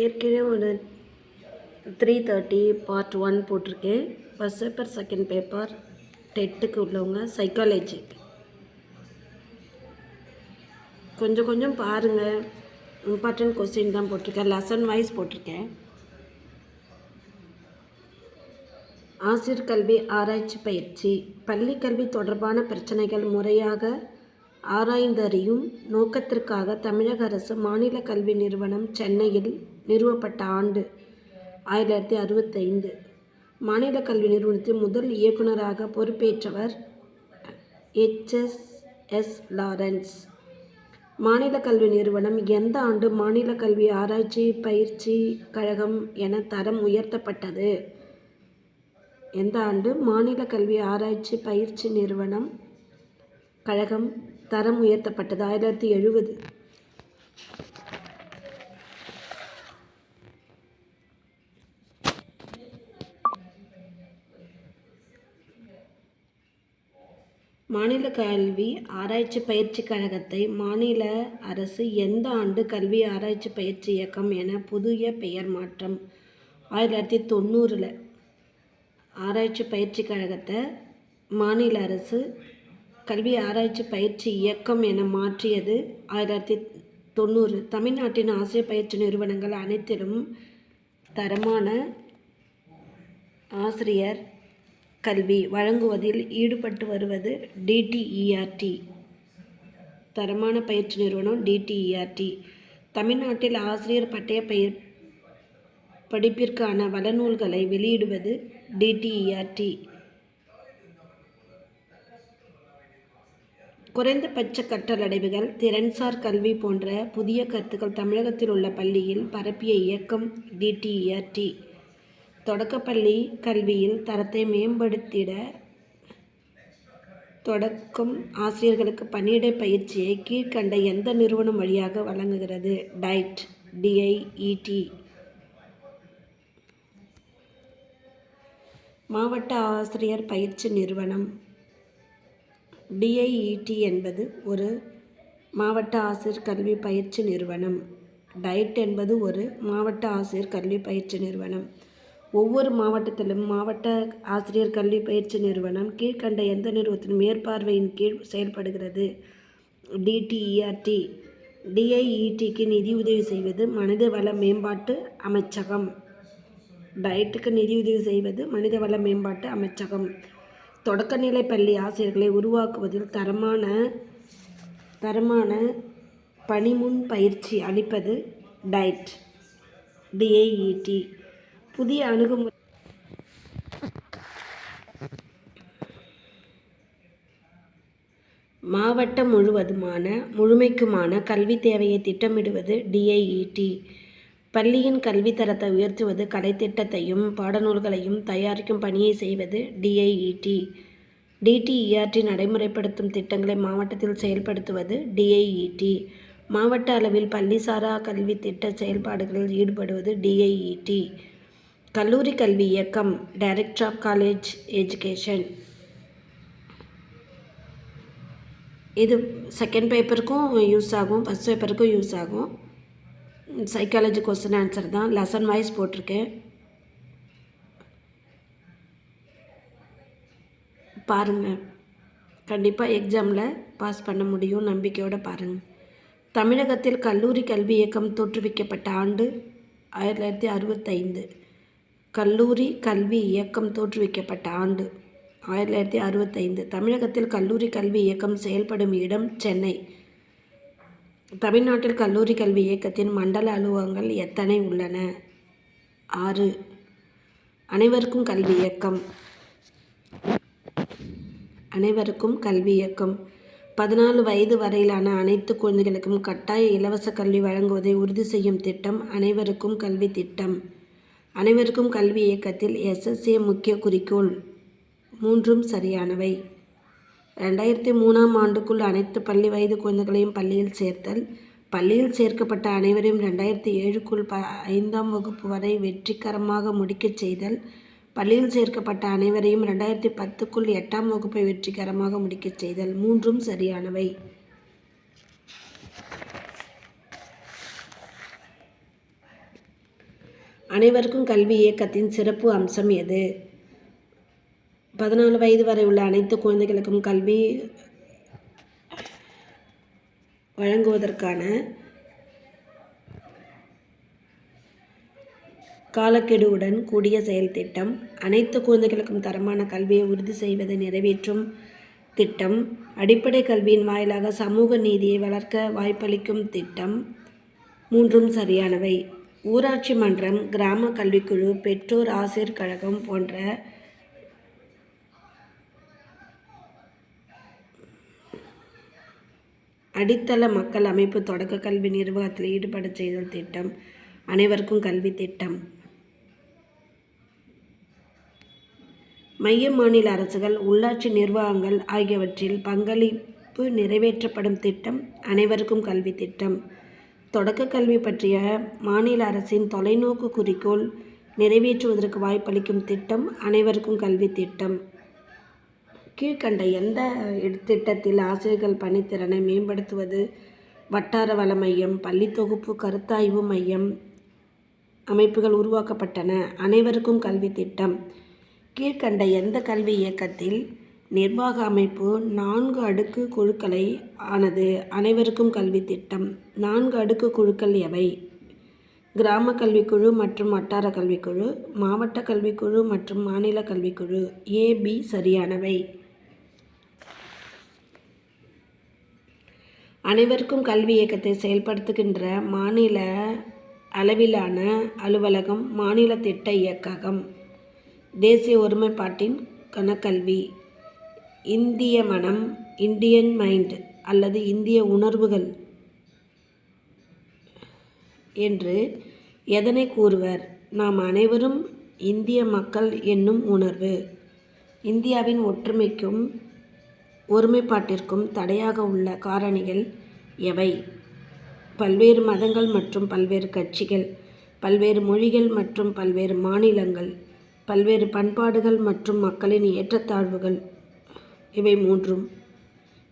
ஏற்கனவே ஒரு 330 பார்ட் 1 போட்டிருக்கேன். ஃபஸ்ட் பேப்பர் செகண்ட் பேப்பர் டெட்டுக்கு உள்ளவங்க சைக்காலஜி கொஞ்சம் கொஞ்சம் பாருங்கள். இம்பார்ட்டன்ட் கொஸ்டின் தான் போட்டிருக்கேன். லெசன் வைஸ் போட்டிருக்கேன். ஆசிரியர் கல்வி ஆராய்ச்சி பயிற்சி. பள்ளி கல்வி தொடர்பான பிரச்சனைகள் முறையாக ஆராய்ந்தறியும் நோக்கத்திற்காக தமிழக அரசு மாநில கல்வி நிறுவனம் சென்னையில் நிறுவப்பட்ட ஆண்டு 1965. மாநில கல்வி நிறுவனத்தின் முதல் இயக்குநராக பொறுப்பேற்றவர் HSS லாரன்ஸ். மாநில கல்வி நிறுவனம் எந்த ஆண்டு மாநில கல்வி ஆராய்ச்சி பயிற்சி கழகம் என தரம் உயர்த்தப்பட்டது? எந்த ஆண்டு மாநில கல்வி ஆராய்ச்சி பயிற்சி நிறுவனம் கழகம் தரம் உயர்த்தப்பட்டது? 1970. மாநில கல்வி ஆராய்ச்சி பயிற்சி கழகத்தை மாநில அரசு எந்த ஆண்டு கல்வி ஆராய்ச்சி பயிற்சி இயக்கம் என புதிய பெயர் மாற்றம்? 1990. ஆராய்ச்சி பயிற்சி கழகத்தை மாநில அரசு கல்வி ஆராய்ச்சி பயிற்சி இயக்கம் என மாற்றியது 1990. தமிழ்நாட்டின் ஆசிரியர் பயிற்சி நிறுவனங்கள் அனைத்திலும் தரமான ஆசிரியர் கல்வி வழங்குவதில் ஈடுபட்டு வருவது DTERT. தரமான பயிற்சி நிறுவனம் DTERT. தமிழ்நாட்டில் ஆசிரியர் பட்டய படிப்பிற்கான வளநூல்களை வெளியிடுவது DTERT. குறைந்தபட்ச கற்றலடைவுகள், திறன்சார் கல்வி போன்ற புதிய கருத்துக்கள் தமிழகத்தில் உள்ள பள்ளியில் பரப்பிய இயக்கம் DTERT. தொடக்கப்பள்ளி கல்வியில் தரத்தை மேம்படுத்திட தொடக்கம் ஆசிரியர்களுக்கு பணியிடை பயிற்சியை கீழ்கண்ட எந்த நிறுவனம் வழியாக வழங்குகிறது? DIET. மாவட்ட ஆசிரியர் பயிற்சி நிறுவனம். DIET என்பது ஒரு மாவட்ட ஆசிரியர் கல்வி பயிற்சி நிறுவனம். DIET என்பது ஒரு மாவட்ட ஆசிரியர் கல்வி பயிற்சி நிறுவனம். ஒவ்வொரு மாவட்டத்திலும் மாவட்ட ஆசிரியர் கல்வி பயிற்சி நிறுவனம் கீழ்கண்ட எந்த நிறுவனத்தின் மேற்பார்வையின் கீழ் செயல்படுகிறது? DTERT. DIETக்கு நிதியுதவி செய்வது மனிதவள மேம்பாட்டு அமைச்சகம். DIETக்கு நிதியுதவி செய்வது மனிதவள மேம்பாட்டு அமைச்சகம். தொடக்கநிலை பள்ளி ஆசிரியர்களை உருவாக்குவதில் தரமான பணிமுன் பயிற்சி அளிப்பது DIET. புதிய அணுகுமுறை. மாவட்டம் முழுமைக்குமான கல்வி தேவையை திட்டமிடுவது DIET. பள்ளியின் கல்வி தரத்தை உயர்த்துவது, கலைத்திட்டத்தையும் பாடநூல்களையும் தயாரிக்கும் பணியை செய்வது DIET. DTERT நடைமுறைப்படுத்தும் திட்டங்களை மாவட்டத்தில் செயல்படுத்துவது DIET. மாவட்ட அளவில் பள்ளிசாரா கல்வி திட்ட செயல்பாடுகளில் ஈடுபடுவது DIET. கல்லூரி கல்வி இயக்கம் டைரக்டர் ஆஃப் காலேஜ் எஜுகேஷன். இது செகண்ட் பேப்பருக்கும் யூஸ் ஆகும், ஃபஸ்ட் பேப்பருக்கும் யூஸ் ஆகும். சைக்காலஜி கொஸ்டின் ஆன்சர் தான். லெசன் வைஸ் போட்டிருக்கேன். பாருங்கள், கண்டிப்பாக எக்ஸாமில் பாஸ் பண்ண முடியும், நம்பிக்கையோடு பாருங்கள். தமிழகத்தில் கல்லூரி கல்வி இயக்கம் தோற்றுவிக்கப்பட்ட ஆண்டு 1965. கல்லூரி கல்வி இயக்கம் தோற்றுவிக்கப்பட்ட ஆண்டு 1965. தமிழகத்தில் கல்லூரி கல்வி இயக்கம் செயல்படும் இடம் சென்னை. தமிழ்நாட்டில் கல்லூரி கல்வி இயக்கத்தின் மண்டல அலுவலகங்கள் எத்தனை உள்ளன? 6. அனைவருக்கும் கல்வி இயக்கம். அனைவருக்கும் கல்வி இயக்கம் 14 வயது வரையிலான அனைத்து குழந்தைகளுக்கும் கட்டாய இலவச கல்வி வழங்குவதை உறுதி செய்யும் திட்டம் அனைவருக்கும் கல்வி திட்டம். அனைவருக்கும் கல்வி இயக்கத்தில் SSA முக்கிய குறிக்கோள். 3ம் சரியானவை. 2003ஆம் ஆண்டுக்குள் அனைத்து பள்ளி வயது குழந்தைகளையும் பள்ளியில் சேர்த்தல். பள்ளியில் சேர்க்கப்பட்ட அனைவரையும் 2007க்குள் 5ஆம் வகுப்பு வரை வெற்றிகரமாக முடிக்கச் செய்தல். பள்ளியில் சேர்க்கப்பட்ட அனைவரையும் 2010க்குள் 8ஆம் வகுப்பை வெற்றிகரமாக முடிக்கச் செய்தல். 3ம் சரியானவை. அனைவருக்கும் கல்வி இயக்கத்தின் சிறப்பு அம்சம் எது? 14 வயது வரை உள்ள அனைத்து குழந்தைகளுக்கும் கல்வி வழங்குவதற்கான காலக்கெடுவுடன் கூடிய செயல் திட்டம். அனைத்து குழந்தைகளுக்கும் தரமான கல்வியை உறுதி செய்வதை நிறைவேற்றும் திட்டம். அடிப்படை கல்வியின் வாயிலாக சமூக நீதியை வளர்க்க வாய்ப்பளிக்கும் திட்டம். மூன்றும் சரியானவை. ஊராட்சி மன்றம், கிராம கல்விக்குழு, பெற்றோர் ஆசிரியர் கழகம் போன்ற அடித்தள மக்கள் அமைப்பு தொடக்க கல்வி நிர்வாகத்தில் ஈடுபட செய்தல் திட்டம். அனைவருக்கும் கல்வி திட்டம். மைய மாநில அரசுகள், உள்ளாட்சி நிர்வாகங்கள் ஆகியவற்றில் பங்களிப்பு நிறைவேற்றப்படும் திட்டம். அனைவருக்கும் கல்வி திட்டம். தொடக்க கல்வி பற்றிய மாநில அரசின் தொலைநோக்கு குறிக்கோள் நிறைவேற்றுவதற்கு வாய்ப்பளிக்கும் திட்டம். அனைவருக்கும் கல்வி திட்டம். கீழ்கண்ட எந்த திட்டத்தில் ஆசிரியர்கள் பணித்திறனை மேம்படுத்துவது வட்டார வள மையம், பள்ளி தொகுப்பு கருத்தாய்வு மையம் அமைப்புகள் உருவாக்கப்பட்டன? அனைவருக்கும் கல்வி திட்டம். கீழ்கண்ட எந்த கல்வி இயக்கத்தில் நிர்வாக அமைப்பு 4 அடுக்கு குழுக்களை ஆனது? அனைவருக்கும் கல்வி திட்டம். 4 அடுக்கு குழுக்கள் எவை? கிராம கல்விக்குழு மற்றும் வட்டார கல்விக்குழு, மாவட்ட கல்விக்குழு மற்றும் மாநில கல்விக்குழு. A, B சரியானவை. அனைவருக்கும் கல்வி இயக்கத்தை செயல்படுத்துகின்ற மாநில அளவிலான அலுவலகம் மாநில திட்ட இயக்ககம். தேசிய ஒருமைப்பாட்டின் கணக்கல்வி. இந்திய மனம், இந்தியன் மைண்ட் அல்லது இந்திய உணர்வுகள் என்று எதனை கூறுவர்? நாம் அனைவரும் இந்திய மக்கள் என்னும் உணர்வு. இந்தியாவின் ஒற்றுமைக்கும் ஒருமைப்பாட்டிற்கும் தடையாக உள்ள காரணிகள் எவை? பல்வேறு மதங்கள் மற்றும் பல்வேறு கட்சிகள், பல்வேறு மொழிகள் மற்றும் பல்வேறு மாநிலங்கள், பல்வேறு பண்பாடுகள் மற்றும் மக்களின் ஏற்றத்தாழ்வுகள். இவை மூன்றும்.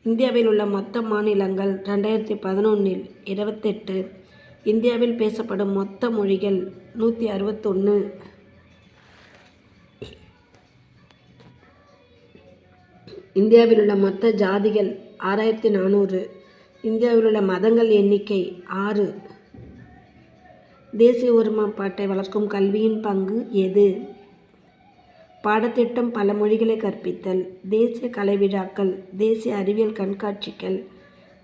இந்தியாவில் உள்ள மொத்த மாநிலங்கள் 2011இல் 28. இந்தியாவில் பேசப்படும் மொத்த மொழிகள் 161. இந்தியாவில் உள்ள மொத்த ஜாதிகள் 6400. இந்தியாவில் உள்ள மதங்கள் எண்ணிக்கை 6. தேசிய ஒருமைப்பாட்டை வளர்க்கும் கல்வியின் பங்கு எது? பாடத்திட்டம், பல மொழிகளை கற்பித்தல், தேசிய கலை விழாக்கள், தேசிய அறிவியல் கண்காட்சிகள்,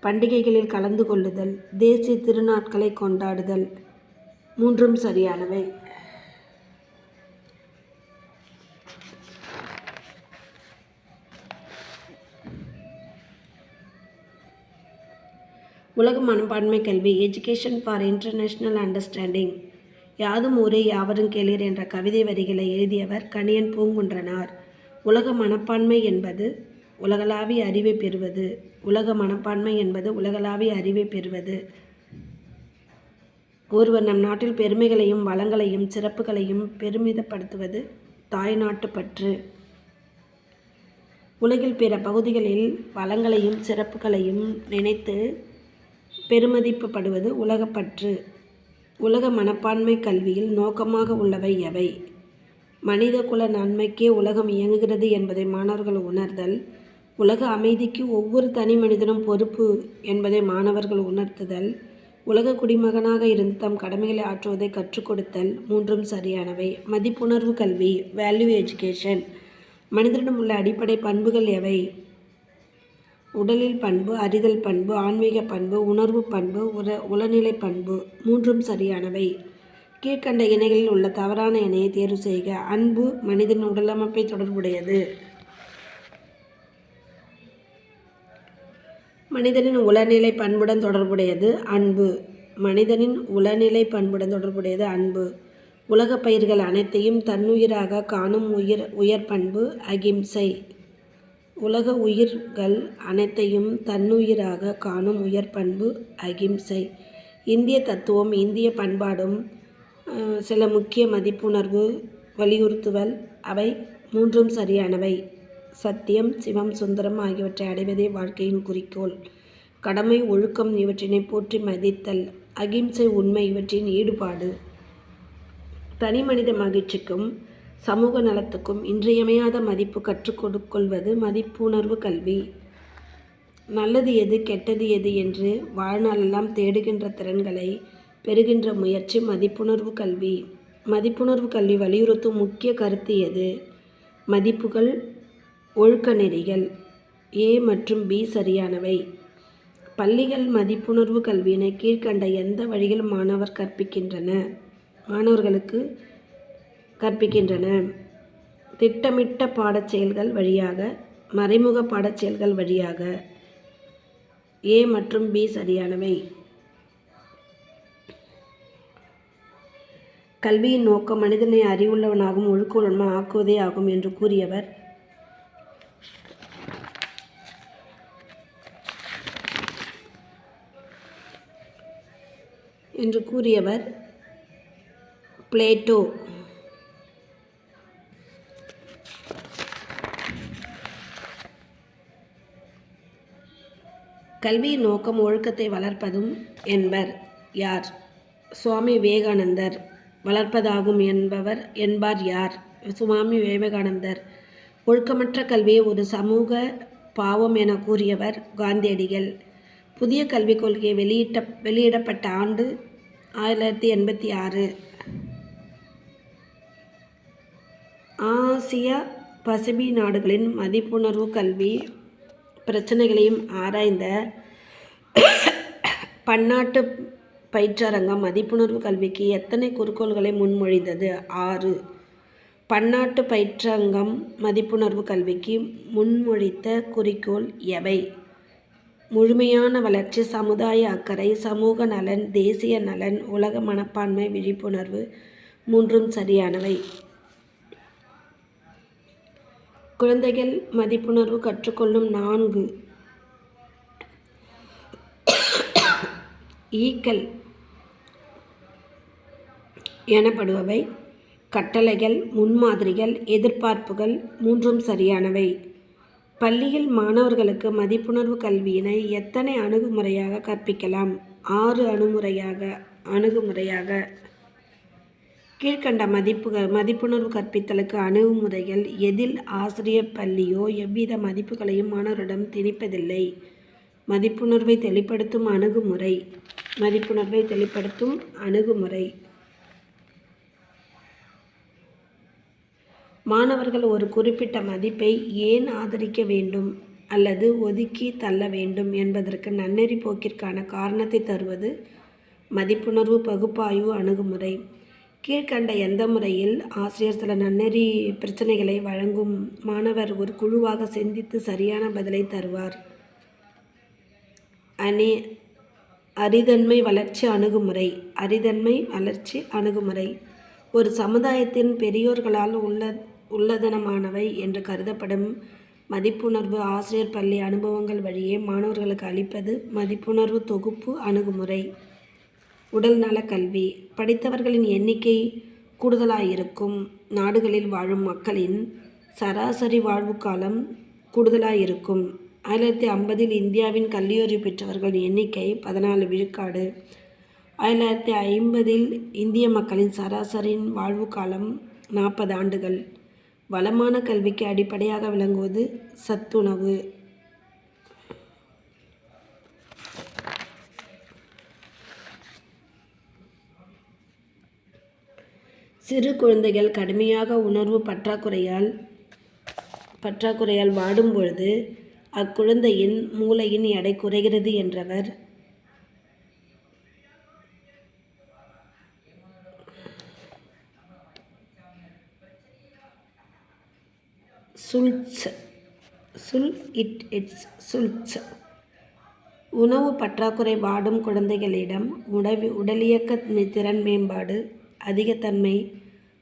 பண்டிகைகளில் கலந்து கொள்ளுதல், தேசிய திருநாட்களை கொண்டாடுதல். மூன்றும் சரியானவை. உலக மனப்பான்மை கல்வி. Education for international understanding. யாதும் ஊரே யாவரும் கேளீர் என்ற கவிதை வரிகளை எழுதியவர் கணியன் பூங்குன்றனார். உலக மனப்பான்மை என்பது உலகளாவிய அறிவை பெறுவது. உலக மனப்பான்மை என்பது உலகளாவிய அறிவை பெறுவது. ஒருவர் நம் நாட்டில் பெருமைகளையும் வளங்களையும் சிறப்புகளையும் பெருமிதப்படுத்துவது தாய்நாட்டு பற்று. உலகில் பிற பகுதிகளில் வளங்களையும் சிறப்புகளையும் நினைத்து பெருமதிப்படுவது உலகப்பற்று. உலக மனப்பான்மை கல்வியில் நோக்கமாக உள்ளவை எவை? மனித குல நன்மைக்கே உலகம் இயங்குகிறது என்பதை மாணவர்கள் உணர்தல். உலக அமைதிக்கு ஒவ்வொரு தனி மனிதனும் பொறுப்பு என்பதை மாணவர்கள் உணர்த்துதல். உலக குடிமகனாக இருந்து தம் கடமைகளை ஆற்றுவதை கற்றுக் கொடுத்தல். மூன்றும் சரியானவை. மதிப்புணர்வு கல்வி. Value education. மனிதனிடம் உள்ள அடிப்படை பண்புகள் எவை? உடலில் பண்பு, அறிதல் பண்பு, ஆன்மீக பண்பு, உணர்வு பண்பு, உளநிலை பண்பு. மூன்றும் சரியானவை. கீழ்கண்ட இணைகளில் உள்ள தவறான இணையை தேர்வு செய்க. அன்பு மனிதனின் உடலமைப்பை தொடர்புடையது. மனிதனின் உளநிலை பண்புடன் தொடர்புடையது அன்பு. மனிதனின் உளநிலை பண்புடன் தொடர்புடையது அன்பு. உலக பயிர்கள் அனைத்தையும் தன்னுயிராக காணும் உயர் பண்பு அகிம்சை. உலக உயிர்கள் அனைத்தையும் தன்னுயிராக காணும் உயர் பண்பு அகிம்சை. இந்திய தத்துவம், இந்திய பண்பாடும் சில முக்கிய மதிப்புணர்வு வலியுறுத்துவல். அவை மூன்றும் சரியானவை. சத்தியம், சிவம், சுந்தரம் ஆகியவற்றை அடைவதே வாழ்க்கையின் குறிக்கோள். கடமை, ஒழுக்கம் இவற்றினை போற்றி மதித்தல். அகிம்சை, உண்மை இவற்றின் ஈடுபாடு. தனி மனித மகிழ்ச்சிக்கும் சமூக நலத்துக்கும் இன்றியமையாத மதிப்பு கற்றுக்கொள்வது மதிப்புணர்வு கல்வி. நல்லது எது கெட்டது எது என்று வாழ்நாளெல்லாம் தேடுகின்ற திறன்களை பெறுகின்ற முயற்சி மதிப்புணர்வு கல்வி. மதிப்புணர்வு கல்வி வலியுறுத்தும் முக்கிய கருத்து எது? மதிப்புகள், ஒழுக்க நெறிகள். A மற்றும் B சரியானவை. பள்ளிகள் மதிப்புணர்வு கல்வியினை கீழ்கண்ட எந்த வழியில் மாணவர்களுக்கு கற்பிக்கின்றன? திட்டமிட்ட பாடச்செயல்கள் வழியாக, மறைமுக பாடச்செயல்கள் வழியாக. A மற்றும் B சரியானவை. கல்வியின் நோக்கம் மனிதனை அறிவுள்ளவனாகவும் ஒழுக்கமுள்ளவனாகவும் ஆக்குவதே ஆகும் என்று கூறியவர் பிளேட்டோ. கல்வியின் நோக்கம் ஒழுக்கத்தை வளர்ப்பதும் என்பர் யார்? சுவாமி விவேகானந்தர். வளர்ப்பதாகும் என்பார் யார்? சுவாமி விவேகானந்தர். ஒழுக்கமற்ற கல்வியை ஒரு சமூக பாவம் என கூறியவர் காந்தியடிகள். புதிய கல்விக் கொள்கை வெளியிடப்பட்ட ஆண்டு 1986. ஆசிய பசிபிக் நாடுகளின் மதிப்புணர்வு கல்வி பிரச்சனைகளையும் ஆராய்ந்த பன்னாட்டு பயிற்றரங்கம் மதிப்புணர்வு கல்விக்கு எத்தனை குறிக்கோள்களை முன்மொழிந்தது? 6. பன்னாட்டு பயிற்றரங்கம் மதிப்புணர்வு கல்விக்கு முன்மொழித்த குறிக்கோள் எவை? முழுமையான வளர்ச்சி, சமுதாய அக்கறை, சமூக நலன், தேசிய நலன், உலக மனப்பான்மை, விழிப்புணர்வு. 3ம் சரியானவை. குழந்தைகள் மதிப்புணர்வு கற்றுக்கொள்ளும் 4 ஈக்கள் எனப்படுபவை கட்டளைகள், முன்மாதிரிகள், எதிர்பார்ப்புகள். 3ம் சரியானவை. பள்ளியில் மாணவர்களுக்கு மதிப்புணர்வு கல்வியினை எத்தனை அணுகுமுறையாக கற்பிக்கலாம்? 6 அணுகுமுறையாக. கீழ்கண்ட மதிப்புணர்வு கற்பித்தலுக்கு அணுகுமுறைகள் எதில் ஆசிரியர் பள்ளியோ எவ்வித மதிப்புகளையும் மாணவரிடம் திணிப்பதில்லை? மதிப்புணர்வை தெளிப்படுத்தும் அணுகுமுறை. மாணவர்கள் ஒரு குறிப்பிட்ட மதிப்பை ஏன் ஆதரிக்க வேண்டும் அல்லது ஒதுக்கி தள்ள வேண்டும் என்பதற்கு நன்னெறி போக்கிற்கான காரணத்தை தருவது மதிப்புணர்வு பகுப்பாய்வு அணுகுமுறை. கீழ்கண்ட எந்த முறையில் ஆசிரியர் சில நன்னெறி பிரச்சனைகளை வழங்கும் மாணவர் ஒரு குழுவாக சிந்தித்து சரியான பதிலை தருவார்? அறிதன்மை வளர்ச்சி அணுகுமுறை. ஒரு சமுதாயத்தின் பெரியோர்களால் உள்ளதனமானவை என்று கருதப்படும் மதிப்புணர்வு ஆசிரியர் பள்ளி அனுபவங்கள் வழியே மாணவர்களுக்கு அளிப்பது மதிப்புணர்வு தொகுப்பு அணுகுமுறை. உடல்நல கல்வி. படித்தவர்களின் எண்ணிக்கை கூடுதலாயிருக்கும் நாடுகளில் வாழும் மக்களின் சராசரி வாழ்வுக்காலம் கூடுதலாயிருக்கும். 1950 இந்தியாவின் கல்வியறிவு பெற்றவர்களின் எண்ணிக்கை 14 விழுக்காடு. 1950 இந்திய மக்களின் சராசரி வாழ்வு காலம் 40 ஆண்டுகள். வளமான கல்விக்கு அடிப்படையாக விளங்குவது சத்துணவு. சிறு குழந்தைகள் கடுமையாக உணர்வு பற்றாக்குறையால் வாடும் பொழுது அக்குழந்தையின் மூளையின் எடை குறைகிறது என்றவர் சுல்ட்ஸ். உணவு பற்றாக்குறை வாடும் குழந்தைகளிடம் உடலியக்க திறன் மேம்பாடு,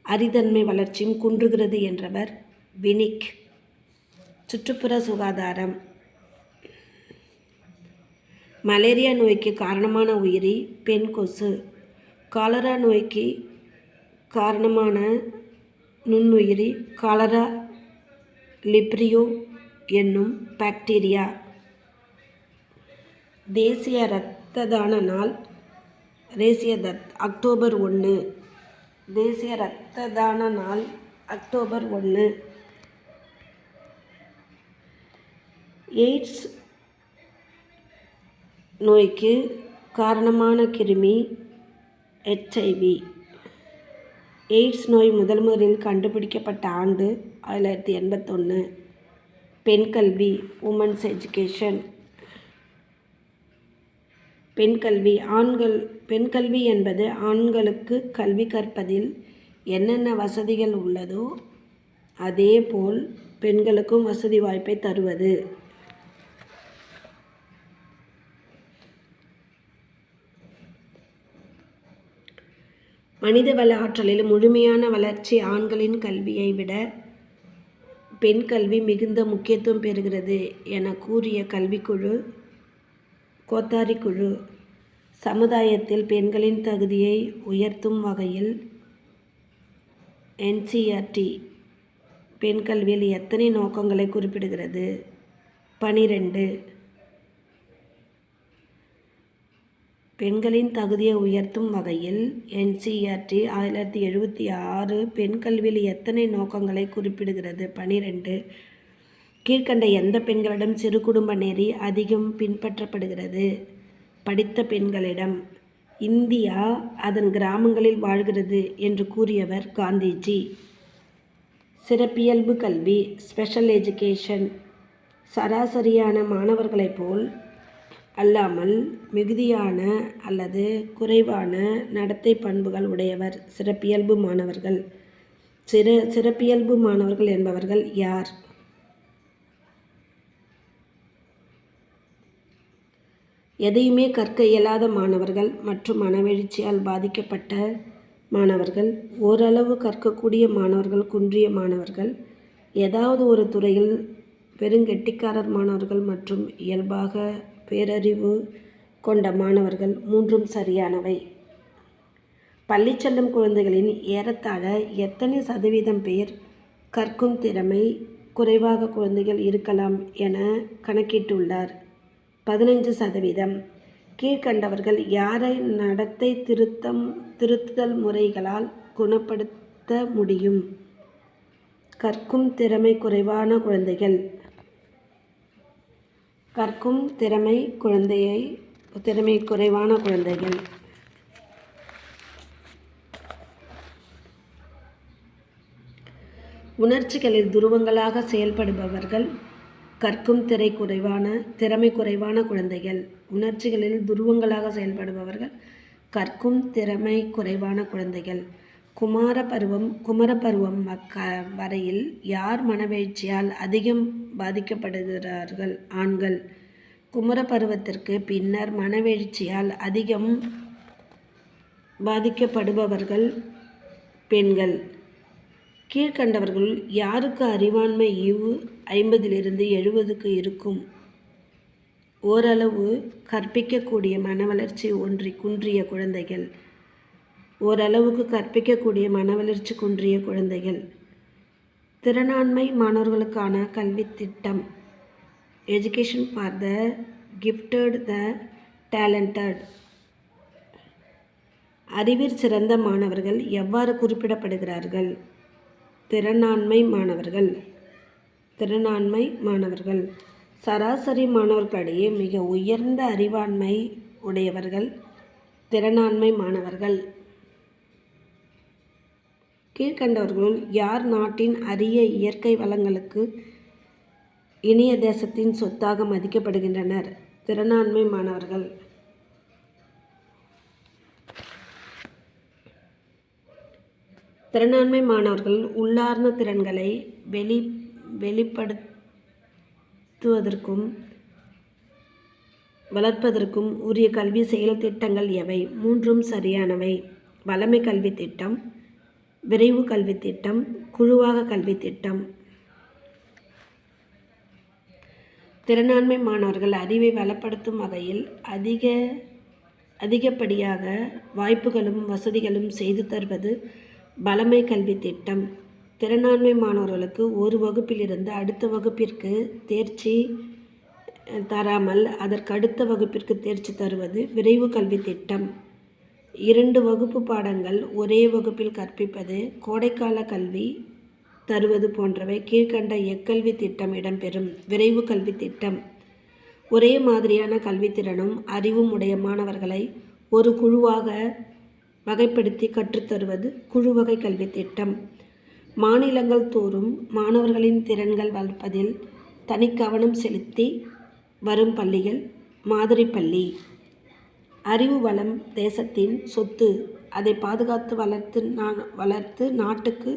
அறிதன்மை வளர்ச்சியும் குன்றுகிறது என்றவர் வினிக். சுற்றுப்புற சுகாதாரம். மலேரியா நோய்க்கு காரணமான உயிரி பெண் கொசு. காலரா நோய்க்கு காரணமான நுண்ணுயிரி காலரா லிப்ரியோ என்னும் பாக்டீரியா. தேசிய இரத்த தான நாள் அக்டோபர் 1. தேசிய இரத்த தான நாள் அக்டோபர் 1. எய்ட்ஸ் நோய்க்கு காரணமான கிருமி HIV. எய்ட்ஸ் நோய் முதலில் கண்டுபிடிக்கப்பட்ட ஆண்டு 1981. பெண் கல்வி, உமன்ஸ் எஜுகேஷன். பெண் கல்வி என்பது ஆண்களுக்கு கல்வி கற்பதில் என்னென்ன வசதிகள் உள்ளதோ அதேபோல் பெண்களுக்கும் வசதி வாய்ப்பை தருவது. மனிதவள ஆற்றலில் முழுமையான வளர்ச்சி ஆண்களின் கல்வியை விட பெண் கல்வி மிகுந்த முக்கியத்துவம் பெறுகிறது என கூறிய கல்விக்குழு கோத்தாரி குழு சமுதாயத்தில் பெண்களின் தகுதியை உயர்த்தும் வகையில் NCERT பெண் கல்வியில் எத்தனை நோக்கங்களை குறிப்பிடுகிறது? 12. பெண்களின் தகுதியை உயர்த்தும் வகையில் NCERT 1976 பெண் கல்வியில் எத்தனை நோக்கங்களை குறிப்பிடுகிறது? 12. கீழ்கண்ட எந்த பெண்களிடம் சிறு குடும்ப நெறி அதிகம் பின்பற்றப்படுகிறது? படித்த பெண்களிடம். இந்தியா அதன் கிராமங்களில் வாழ்கிறது என்று கூறியவர் காந்திஜி. சிறப்பியல்பு கல்வி, ஸ்பெஷல் எஜுகேஷன். சராசரியான மாணவர்களைப் போல் அல்லாமல் மிகுதியான அல்லது குறைவான நடத்தை பண்புகள் உடையவர் சிறப்பியல்பு மாணவர்கள். சிறப்பியல்பு மாணவர்கள் என்பவர்கள் யார்? எதையுமே கற்க இயலாத மாணவர்கள் மற்றும் மனவெழுச்சியால் பாதிக்கப்பட்ட மாணவர்கள், ஓரளவு கற்கக்கூடிய மாணவர்கள், குன்றிய மாணவர்கள், ஏதாவது ஒரு துறையில் பெருங்கெட்டிக்காரர் மாணவர்கள் மற்றும் இயல்பாக பேரறிவு கொண்ட மாணவர்கள். மூன்றும் சரியானவை. பள்ளி செல்லும் குழந்தைகளின் ஏறத்தாழ எத்தனை சதவீதம் பேர் கற்கும் திறமை குறைவாக குழந்தைகள் இருக்கலாம் என கணக்கிட்டுள்ளார்? 15%. கீழ்கண்டவர்கள் யாரை நடத்தை திருத்துதல் முறைகளால் குணப்படுத்த முடியும்? கற்கும் திறமை குறைவான குழந்தைகள். கற்கும் திறமை குறைவான குழந்தைகள். உணர்ச்சிகளில் துருவங்களாக செயல்படுபவர்கள் கற்கும் திறமை குறைவான குழந்தைகள். உணர்ச்சிகளில் துருவங்களாக செயல்படுபவர்கள் கற்கும் திறமை குறைவான குழந்தைகள். குமரப்பருவம் வரையில் யார் மனவெழுச்சியால் அதிகம் பாதிக்கப்படுகிறார்கள்? ஆண்கள். குமரப்பருவத்திற்கு பின்னர் மனவெழுச்சியால் அதிகம் பாதிக்கப்படுபவர்கள் பெண்கள். கீழ்கண்டவர்கள் யாருக்கு அறிவாண்மை ஈவு 50 - 70 இருக்கும்? ஓரளவு கற்பிக்கக்கூடிய மனவளர்ச்சி குன்றிய குழந்தைகள். ஓரளவுக்கு கற்பிக்கக்கூடிய மனவளர்ச்சி குன்றிய குழந்தைகள். திறனாண்மை மாணவர்களுக்கான கல்வி திட்டம். Education for the gifted, the talented. அறிவில் சிறந்த மாணவர்கள் எவ்வாறு குறிப்பிடப்படுகிறார்கள்? திறனாண்மை மாணவர்கள். சராசரி மாணவர்களிடையே மிக உயர்ந்த அறிவாண்மை உடையவர்கள் திறனாண்மை மாணவர்கள். கீழ்கண்டவர்களுள் யார் நாட்டின் அரிய இயற்கை வளங்களுக்கு இனிய தேசத்தின் சொத்தாக மதிக்கப்படுகின்றனர்? திறனாண்மை மாணவர்கள். திறனாண்மை மாணவர்கள் உள்ளார்ந்த திறன்களை வெளிப்படுத்துவதற்கும் வளர்ப்பதற்கும் உரிய கல்வி செயல் திட்டங்கள் எவை? மூன்றும் சரியானவை. வளமை கல்வி திட்டம், விரைவு கல்வி திட்டம், குழுவாக கல்வி திட்டம். திறனாண்மை மாணவர்கள் அறிவை வளப்படுத்தும் வகையில் அதிகப்படியாக வாய்ப்புகளும் வசதிகளும் செய்து தருவது வளமை கல்வி திட்டம். திறனாண்மை மாணவர்களுக்கு ஒரு வகுப்பிலிருந்து அடுத்த வகுப்பிற்கு தேர்ச்சி தராமல் அதற்கு அடுத்த வகுப்பிற்கு தேர்ச்சி தருவது விரைவு கல்வி திட்டம். 2 வகுப்பு பாடங்கள் ஒரே வகுப்பில் கற்பிப்பது, கோடைக்கால கல்வி தருவது போன்றவை கீழ்கண்ட எக்கல்வி திட்டம் இடம்பெறும். விரைவு கல்வி திட்டம். ஒரே மாதிரியான கல்வித்திறனும் அறிவும் உடைய மாணவர்களை ஒரு குழுவாக வகைப்படுத்தி கற்றுத்தருவது குழுவகை கல்வி திட்டம். மாநிலங்கள் தோறும் மாணவர்களின் திறன்கள் வளர்ப்பதில் தனி கவனம் செலுத்தி வரும் பள்ளிகள் மாதிரி பள்ளி. அறிவு வளம் தேசத்தின் சொத்து. அதை பாதுகாத்து வளர்த்து நாட்டுக்கு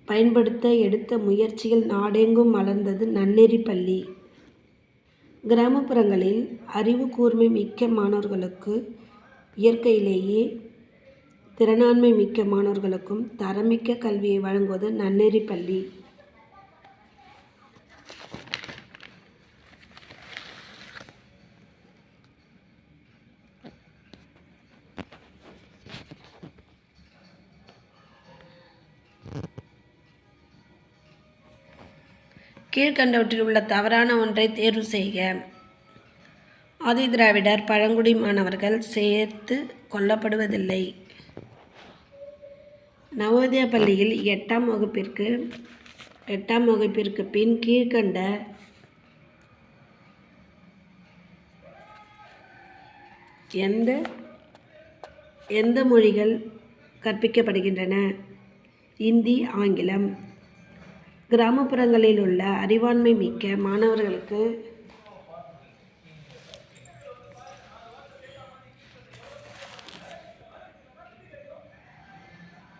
பயன்படுத்த எடுத்த முயற்சியில் நாடெங்கும் மலர்ந்தது நன்னெறி பள்ளி. கிராமப்புறங்களில் அறிவு கூர்மை மிக்க மாணவர்களுக்கு இயற்கையிலேயே திறனாண்மை மிக்க மாணவர்களுக்கும் தரமிக்க கல்வியை வழங்குவது நன்னெறி பள்ளி. கீழ்கண்டவற்றில் உள்ள தவறான ஒன்றை தேர்வு செய்க. ஆதிதிராவிடர் பழங்குடி மாணவர்கள் சேர்த்து கொள்ளப்படுவதில்லை. நவோதயா பள்ளியில் 8ஆம் வகுப்பிற்கு பின் கீழ்கண்ட எந்த மொழிகள் கற்பிக்கப்படுகின்றன? இந்தி, ஆங்கிலம். கிராமப்புறங்களில் உள்ள அறிவாண்மை மிக்க மாணவர்களுக்கு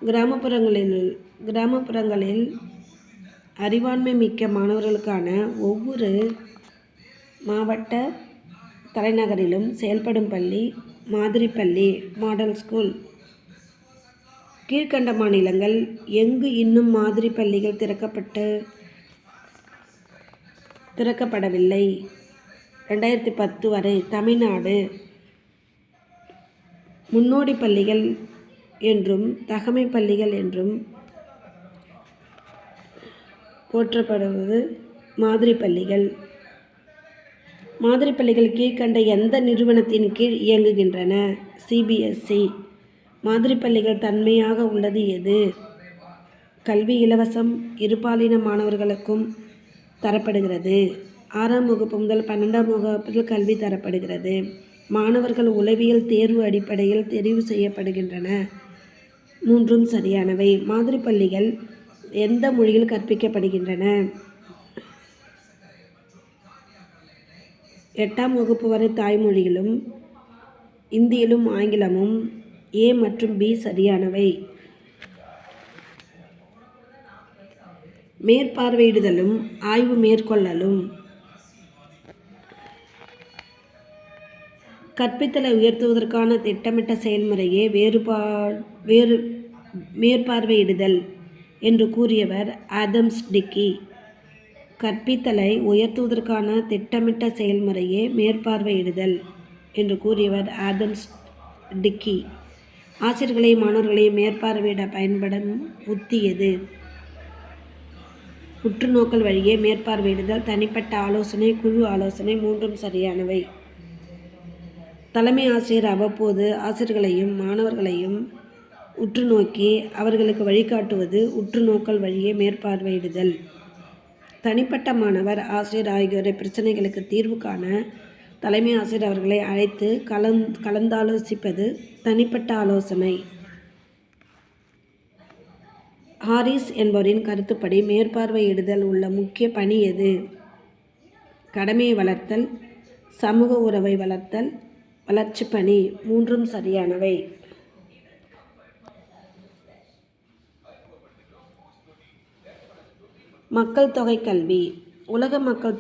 கிராமப்புறங்களில் அறிவாண்மை மிக்க மாணவர்களுக்கான ஒவ்வொரு மாவட்ட தலைநகரிலும் செயல்படும் பள்ளி மாதிரி பள்ளி, மாடல் ஸ்கூல். கீழ்கண்ட மாநிலங்கள் எங்கு இன்னும் மாதிரி பள்ளிகள் திறக்கப்படவில்லை? 2010 வரை. தமிழ்நாடு. முன்னோடி பள்ளிகள் என்றும் தகமை பள்ளிகள் என்றும் போற்றப்படுவது மாதிரி பள்ளிகள். மாதிரி பள்ளிகள் கீழ்கண்ட எந்த நிறுவனத்தின் கீழ் இயங்குகின்றன? CBSE. மாதிரி பள்ளிகள் தன்மையாக உள்ளது எது? கல்வி இலவசம், இருபாலின மாணவர்களுக்கும் தரப்படுகிறது. 6ஆம் வகுப்பு முதல் 12ஆம் வகுப்பில் கல்வி தரப்படுகிறது. மாணவர்கள் உளவியல் தேர்வு அடிப்படையில் தெரிவு செய்யப்படுகின்றன. 3ம் சரியானவை. மாதிரி பள்ளிகள் எந்த மொழியில் கற்பிக்கப்படுகின்றன? 8ஆம் வகுப்பு வரை தாய்மொழியிலும் இந்தியிலும் ஆங்கிலமும். A மற்றும் B சரியானவை. மேற்பார்வையிடுதலும் ஆய்வு மேற்கொள்ளலும். கற்பித்தலை உயர்த்துவதற்கான திட்டமிட்ட செயல்முறையே மேற்பார்வையிடுதல் என்று கூறியவர் ஆதம்ஸ் டிக்கி. கற்பித்தலை உயர்த்துவதற்கான திட்டமிட்ட செயல்முறையே மேற்பார்வையிடுதல் என்று கூறியவர் ஆதம்ஸ் டிக்கி. ஆசிரியர்களை மாணவர்களை மேற்பார்வையிட பயன்படும் உத்தி எது? உற்றுநோக்கல் வழியே மேற்பார்வையிடுதல், தனிப்பட்ட ஆலோசனை, குழு ஆலோசனை. 3ம் சரியானவை. தலைமை ஆசிரியர் அவ்வப்போது ஆசிரியர்களையும் மாணவர்களையும் உற்று நோக்கி அவர்களுக்கு வழிகாட்டுவது உற்றுநோக்கல் வழியே மேற்பார்வையிடுதல். தனிப்பட்ட மாணவர், ஆசிரியர் ஆகியோரை பிரச்சனைகளுக்கு தீர்வு காண தலைமை ஆசிரியர் அவர்களை அழைத்து கலந்தாலோசிப்பது தனிப்பட்ட ஆலோசனை. ஹாரிஸ் என்பவரின் கருத்துப்படி மேற்பார்வையிடுதல் உள்ள முக்கிய பணி எது? கடமையை வளர்த்தல், சமூக உறவை வளர்த்தல், வளர்ச்சி பணி. 3ம் சரியானவை. மக்கள் தொகை கல்வி. உலக மக்கள்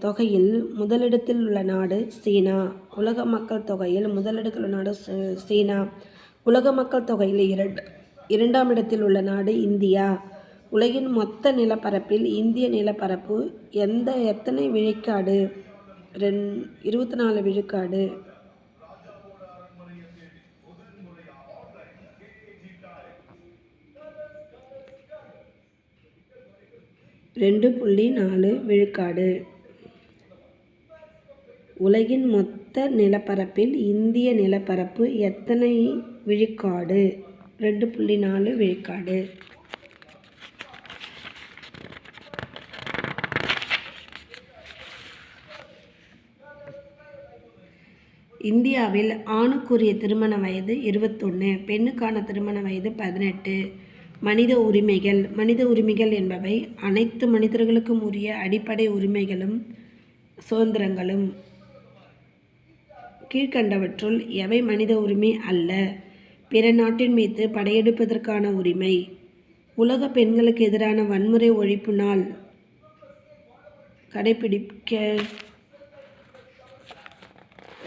தொகையில் முதலிடத்தில் உள்ள நாடு சீனா. உலக மக்கள் தொகையில் முதலிடத்தில் உள்ள நாடு சீனா. உலக மக்கள் தொகையில் 2ஆம் இடத்தில் உள்ள நாடு இந்தியா. உலகின் மொத்த நிலப்பரப்பில் இந்திய நிலப்பரப்பு எத்தனை விழுக்காடு? 24 விழுக்காடு. 2.4 விழுக்காடு. உலகின் மொத்த மொத்த நிலப்பரப்பில் இந்திய நிலப்பரப்பு எத்தனை விழுக்காடு? 2.4 விழுக்காடு. இந்தியாவில் ஆணுக்குரிய திருமண வயது 21, பெண்ணுக்கான திருமண வயது 18. மனித உரிமைகள். மனித உரிமைகள் என்பவை அனைத்து மனிதர்களுக்கும் உரிய அடிப்படை உரிமைகளும் சுதந்திரங்களும். கீழ்கண்டவற்றுள் எவை மனித உரிமை அல்ல? பிற நாட்டின் மீது படையெடுப்பதற்கான உரிமை. உலக பெண்களுக்கு எதிரான வன்முறை ஒழிப்பு நாள்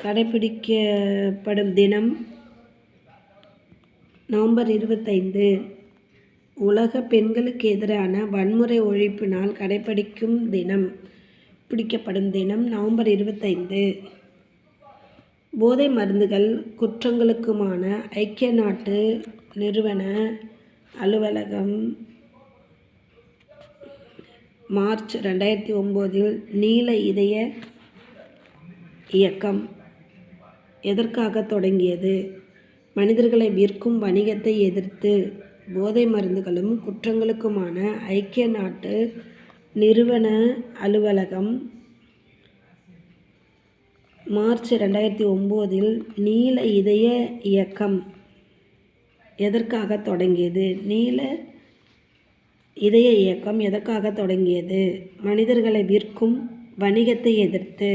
கடைபிடிக்கப்படும் தினம் நவம்பர் 25. உலக பெண்களுக்கு எதிரான வன்முறை ஒழிப்பு நாள் பிடிக்கப்படும் தினம் நவம்பர் 25. போதை மருந்துகள் குற்றங்களுக்குமான ஐக்கிய நாட்டு நிறுவன அலுவலகம் மார்ச் 2009 நீல இதய இயக்கம் எதற்காக தொடங்கியது? மனிதர்களை விற்கும் வணிகத்தை எதிர்த்து. போதை மருந்துகளும் குற்றங்களுக்குமான ஐக்கிய நாட்டு நிறுவன அலுவலகம் மார்ச் 2009 நீல இதய இயக்கம் எதற்காக தொடங்கியது? நீல இதய இயக்கம் எதற்காக தொடங்கியது? மனிதர்களை விற்கும் வணிகத்தை எதிர்த்து.